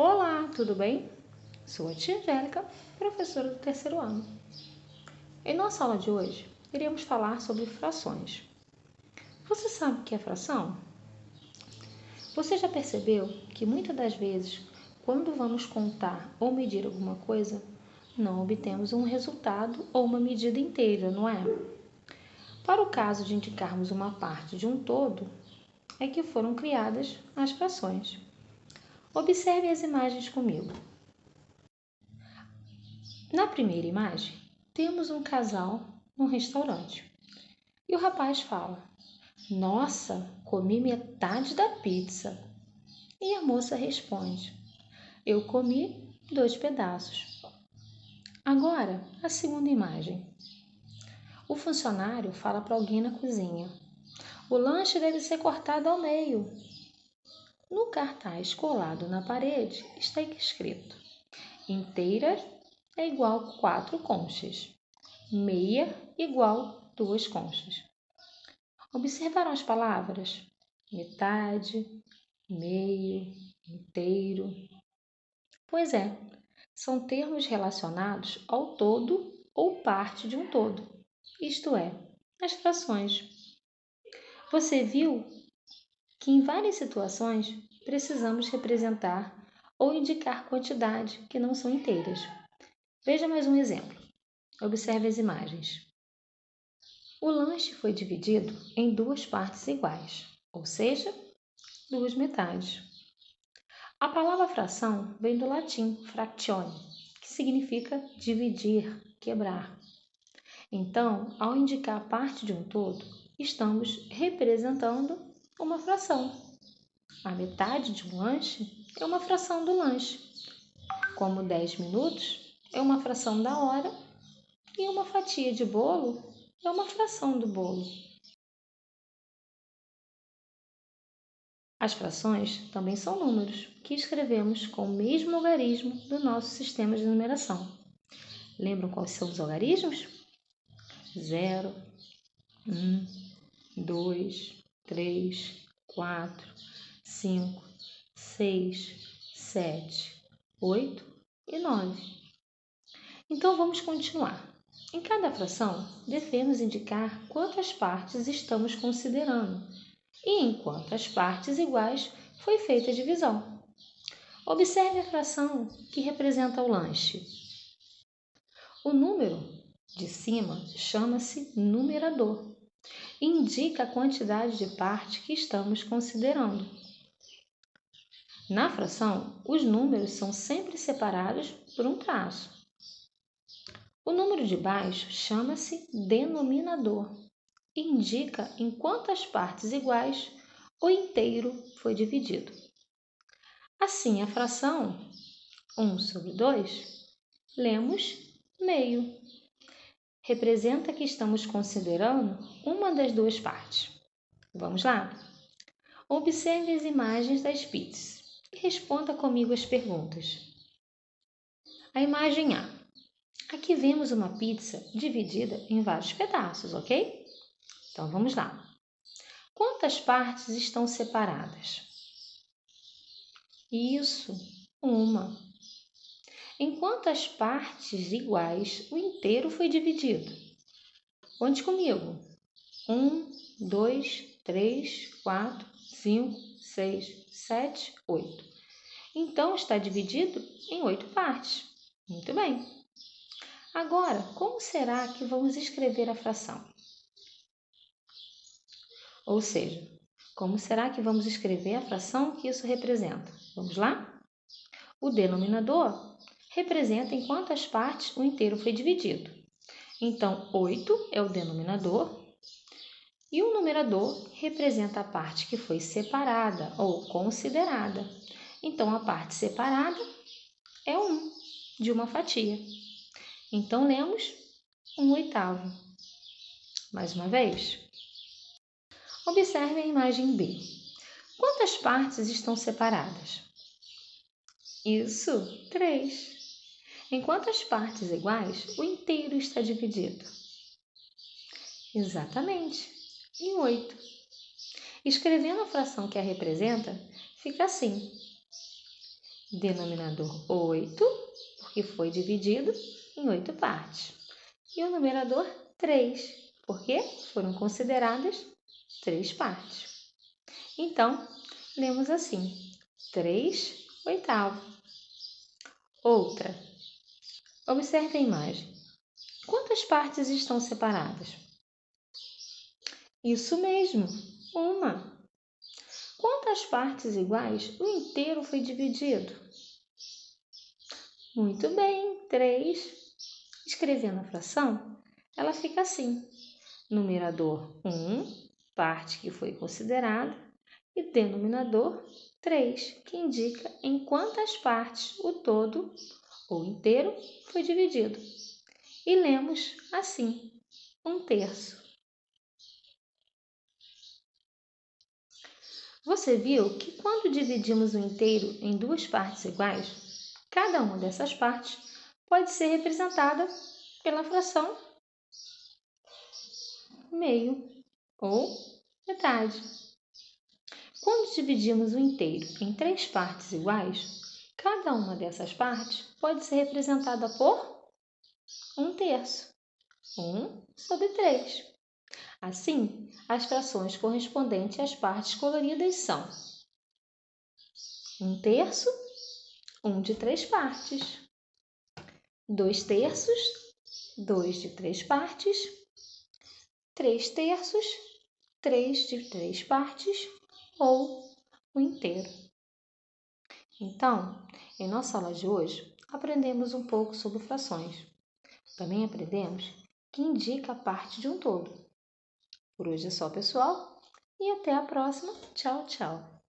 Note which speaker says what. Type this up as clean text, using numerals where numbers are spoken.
Speaker 1: Olá, tudo bem? Sou a tia Angélica, professora do terceiro ano. Em nossa aula de hoje, iremos falar sobre frações. Você sabe o que é fração? Você já percebeu que muitas das vezes, quando vamos contar ou medir alguma coisa, não obtemos um resultado ou uma medida inteira, não é? Para o caso de indicarmos uma parte de um todo, é que foram criadas as frações. Observe as imagens comigo. Na primeira imagem, temos um casal num restaurante. E o rapaz fala: Nossa, comi metade da pizza. E a moça responde: Eu comi 2 pedaços. Agora, a segunda imagem. O funcionário fala para alguém na cozinha: O lanche deve ser cortado ao meio. No cartaz colado na parede está escrito: Inteira é igual a 4 conchas. Meia igual 2 conchas. Observaram as palavras? Metade, meio, inteiro. Pois é, são termos relacionados ao todo ou parte de um todo, isto é, as frações. Você viu que em várias situações precisamos representar ou indicar quantidade que não são inteiras. Veja mais um exemplo. Observe as imagens. O lanche foi dividido em 2 partes iguais, ou seja, 2 metades. A palavra fração vem do latim fractione, que significa dividir, quebrar. Então, ao indicar parte de um todo, estamos representando uma fração. A metade de um lanche é uma fração do lanche, como 10 minutos é uma fração da hora e uma fatia de bolo é uma fração do bolo. As frações também são números que escrevemos com o mesmo algarismo do nosso sistema de numeração. Lembram quais são os algarismos? 0, 1, 2, 3, 4, 5, 6, 7, 8 e 9. Então vamos continuar. Em cada fração, devemos indicar quantas partes estamos considerando e em quantas partes iguais foi feita a divisão. Observe a fração que representa o lanche. O número de cima chama-se numerador e indica a quantidade de parte que estamos considerando. Na fração, os números são sempre separados por um traço. O número de baixo chama-se denominador e indica em quantas partes iguais o inteiro foi dividido. Assim, a fração 1/2, lemos meio. Representa que estamos considerando uma das 2 partes. Vamos lá? Observe as imagens das pizzas e responda comigo as perguntas. A imagem A. Aqui vemos uma pizza dividida em vários pedaços, ok? Então vamos lá. Quantas partes estão separadas? Isso, uma. Em quantas partes iguais o inteiro foi dividido? Conte comigo. 1, 2, 3, 4, 5, 6, 7, 8. Então está dividido em 8 partes. Muito bem. Agora, como será que vamos escrever a fração? Ou seja, como será que vamos escrever a fração que isso representa? Vamos lá? O denominador representa em quantas partes o inteiro foi dividido. Então, 8 é o denominador e o numerador representa a parte que foi separada ou considerada. Então, a parte separada é 1 de uma fatia. Então, lemos 1/8. Mais uma vez. Observe a imagem B. Quantas partes estão separadas? Isso, 3. Em quantas partes iguais o inteiro está dividido? Exatamente, em 8. Escrevendo a fração que a representa, fica assim. Denominador 8, porque foi dividido em 8 partes. E o numerador 3, porque foram consideradas 3 partes. Então, lemos assim: 3/8. Outra. Observe a imagem. Quantas partes estão separadas? Isso mesmo, uma. Quantas partes iguais o inteiro foi dividido? Muito bem, 3. Escrevendo a fração, ela fica assim: numerador 1, parte que foi considerada, e denominador 3, que indica em quantas partes o todo ou inteiro foi dividido. E lemos assim: 1/3. Você viu que quando dividimos o inteiro em 2 partes iguais, cada uma dessas partes pode ser representada pela fração meio ou metade. Quando dividimos o inteiro em 3 partes iguais, cada uma dessas partes pode ser representada por 1/3, 1/3. Assim, as frações correspondentes às partes coloridas são 1/3, 1 de 3 partes, 2/3, 2 de 3 partes, 3/3, 3 de 3 partes ou o inteiro. Então, em nossa aula de hoje, aprendemos um pouco sobre frações. Também aprendemos que indica a parte de um todo. Por hoje é só, pessoal, e até a próxima. Tchau, tchau!